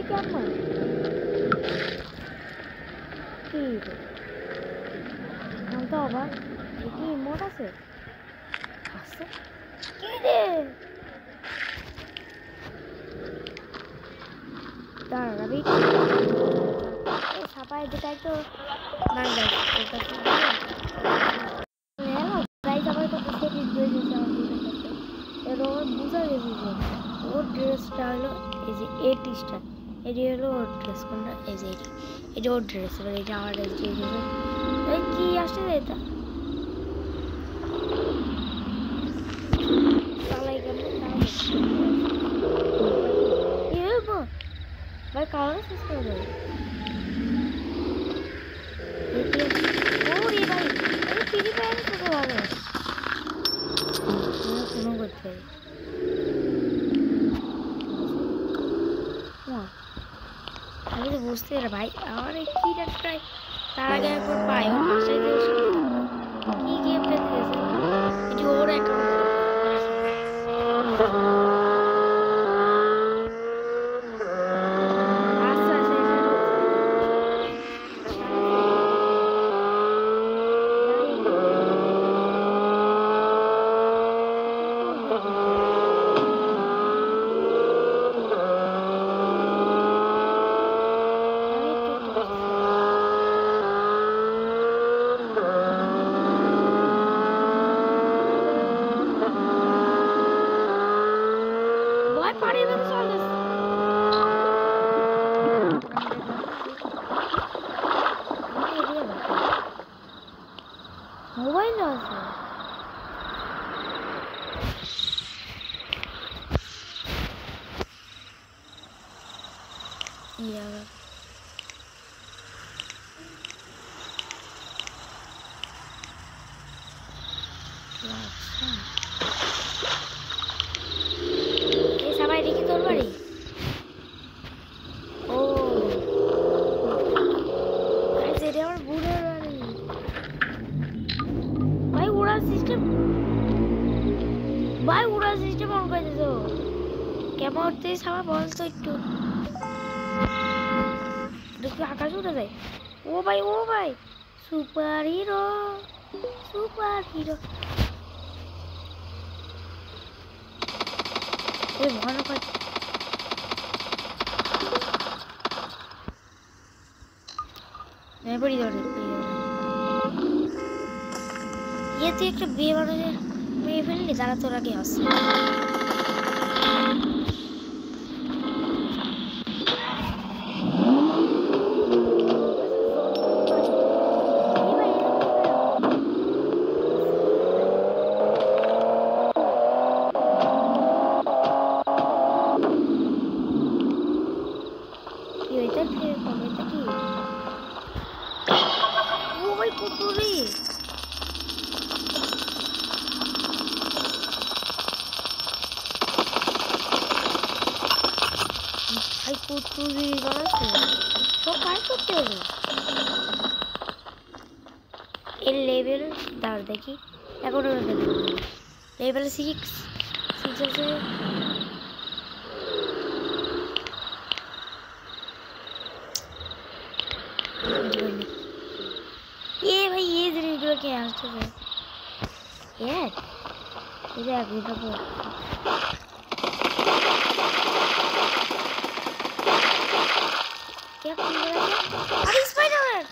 কেমন কি তো অবাক কি ইমোট আছে আছে কি রে দাঁড়াবি সাপাই যেটাই তো না গাইস ওটা কি হ্যালো গাইস আমার তো বুঝতে ভিডিও দিয়েছে আমার ভিডিওটাতে এর ওর বুঝা গেছে যে ওর ড্রেসটা হলো এই যে 8 স্টার এটি হলো ওর ড্রেস কোনটা এই যে এটা ওর ড্রেস এবার এটা আমার ড্রেস দিয়ে দিয়েছে এই কি আসছে এটা চালাই কেমন কি হবো ভাই কারণ শেষ করে দেবে ওরে ভাই এই ফ্রি ফায়ার কত ভালো কোনো করতে আমি তো বুঝতে পারি ভাই আমার কি ট্রাই তার আগে একবার পাই ওর বাসায় যে কি গেম খেলতে গেছে এটি ওর অ্যাকাউন্ট মোবাইল আছে ইয়ার এই সবাই দেখি তোর বাড়ি ও আরে আমার বুড়ো বাড়ি ভাই উড়া সিস্টেম অন করে দিছো কেমন উঠতে সবাই বল তো একটু দেখি আকাশ উঠে যায় ও ভাই সুপার হিরো এই ভয়ানক পড়ি যাবে ये तो एक बे মানুষের মেয়ে ফেললি তারা তোর আগে আসছে लेवल दार देखी लेवल 6 আছে ये भाई ये वीडियो के आंसर है यार ये अभी तक क्या कर रहा है अरे स्पाइडरमैन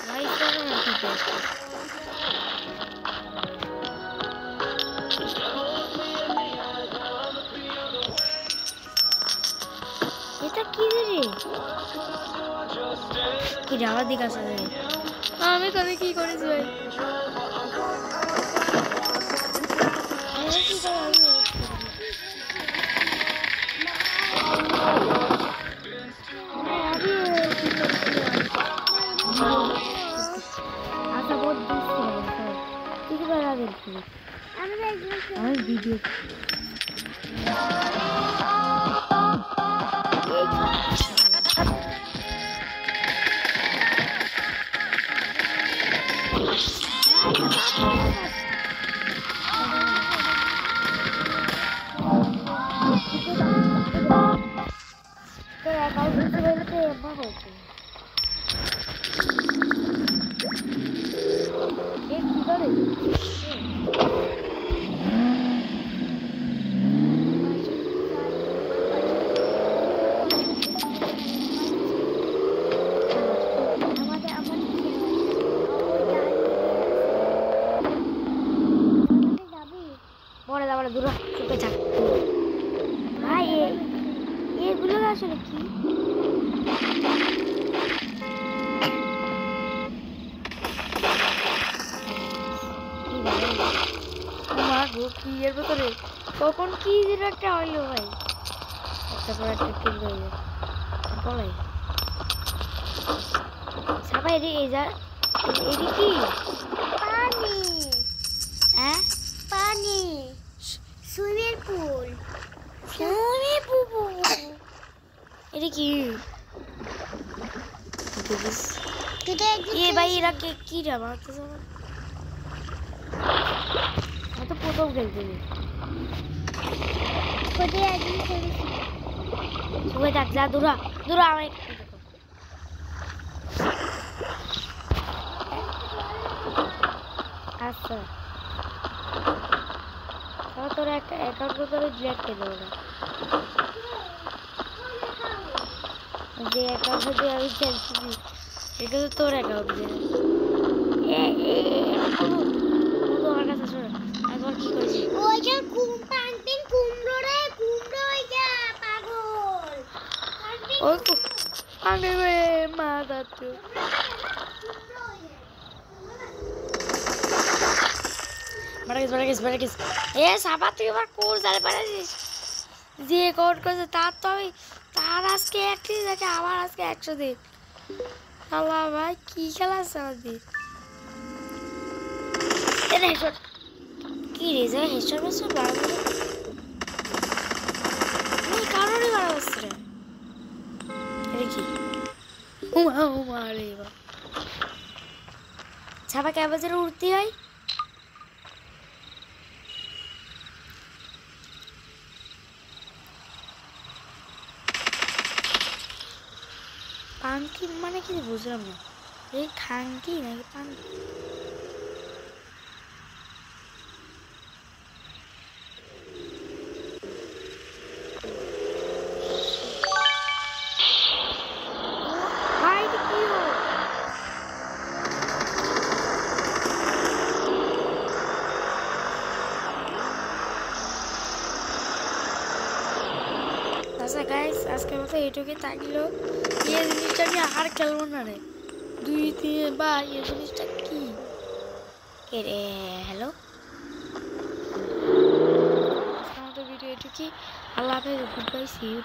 भाई स्पाइडरमैन की बेस्ट এটা কি রে কি যাওয়ার দিক আছে রে আমি তবে কি করেছি ভাই আচ্ছা বহুত দিচ্ছি ঠিক আছে দেখছি আমি ভিডিও দূরা চুপে থাক ভাই। এগুলো আসলে কি? কি এর ভেতরে কখন কি যেন একটা হইলো ভাই, একটা পর একটা কিল হয়ে যায় বলাই সবাই রে। এই যা এদি কি পানি? হ্যাঁ পানি, সুইমিং পুল। সুইমিং পুল এটা কি? এ ভাই এরা কি রে আমার তো প্রথম খেলতে সবাই থাক যা দূরা দূরা আমার আচ্ছা তোর একটা অ্যাকাউন্ট করে ডিলিট করে দেবো না, যে অ্যাকাউন্ট দিয়ে আমি খেলছি এটা তো তোর অ্যাকাউন্ট দিয়ে আমার কাছে শোনো একবার কি করেছি ওইটা পান্টিং কুমড়ো রে কুমড়ো ওইটা পাগল ওই আমি রে মা দাদু বাড়াগিস এ সাবা তুই আবার কোর জালে পাড়াছিস যে কোড করেছে তার তো আমি তার আজকে 31 দেখে আবার আজকে 100 দিন। আল্লাহ ভাই কি খেলা আছে আমাদের এটা হেডশট কি রে যা হেডশট বসে বাড়াবো আমি কারোরই বাড়া বসছে রে এটা কি উমা রে বা ছাপা ক্যাবেজের উড়তি হয় পাঙ্কি মানে কি বুঝলাম না, এই খাঙ্কি নাকি পাঙ্কি? আচ্ছা গাইস আজকের মতো এইটুকুই থাকলো। এই জিনিসটা নিয়ে আর খেলবো না রে 2-3 বা এই জিনিসটা কি কে রে? হ্যালো আজকের মতো ভিডিও এইটুকুই। আল্লাহ হাফেজ, গুড বাই, সি ইউ।